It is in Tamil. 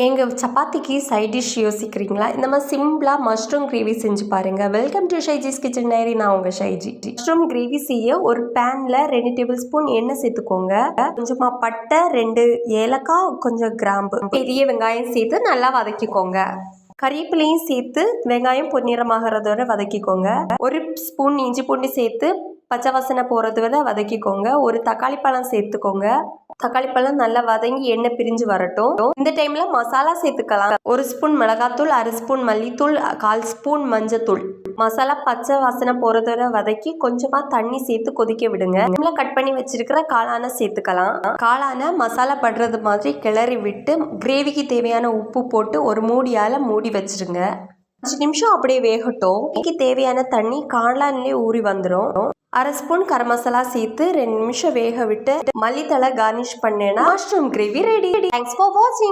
எங்கள் சப்பாத்திக்கு சைட் டிஷ் யோசிக்கிறீங்களா? இந்த மாதிரி சிம்பிளாக மஷ்ரூம் கிரேவி செஞ்சு பாருங்கள். Welcome to Shaiji's kitchen diary. நான் உங்கள் ஷைஜி. மஷ்ரூம் கிரேவி செய்ய ஒரு பேனில் 2 டேபிள் ஸ்பூன் எண்ணெய் சேர்த்துக்கோங்க. கொஞ்சமாக பட்டை, 2 ஏலக்காய், கொஞ்சம் கிராம்பு, பெரிய வெங்காயம் சேர்த்து நல்லா வதக்கிக்கோங்க. கறிவேப்பிலையும் சேர்த்து வெங்காயம் பொன்னிறமாகறதோட வதக்கிக்கோங்க. 1 ஸ்பூன் இஞ்சி பூண்டு சேர்த்து பச்சை வாசனை போகிறது வரை வதக்கிக்கோங்க. ஒரு தக்காளி பழம் சேர்த்துக்கோங்க. தக்காளி பழம் நல்லா வதங்கி எண்ணெய் பிரிஞ்சு வரட்டும். இந்த டைம்ல மசாலா சேர்த்துக்கலாம். 1 ஸ்பூன் மிளகாத்தூள், 1/2 ஸ்பூன் மல்லித்தூள், 1/4 ஸ்பூன் மஞ்சத்தூள். மசாலா பச்சை வாசனை போகிறது வரை வதக்கி கொஞ்சமா தண்ணி சேர்த்து கொதிக்க விடுங்க. கட் பண்ணி வச்சிருக்கிற காளானை சேர்த்துக்கலாம். காளானை மசாலா படுறது மாதிரி கிளறி விட்டு கிரேவிக்கு தேவையான உப்பு போட்டு ஒரு மூடியால மூடி வச்சிருங்க. 5 நிமிஷம் அப்படியே வேகட்டும். இதுக்கு தேவையான தண்ணி காளான்லேயே ஊறி வந்துடும். 1/2 ஸ்பூன் கரம் மசாலா சேர்த்து 2 நிமிஷம் வேக விட்டு மல்லித்தலை கார்னிஷ் பண்ணேன்னா mushroom gravy ready. Thanks for வாட்சிங்.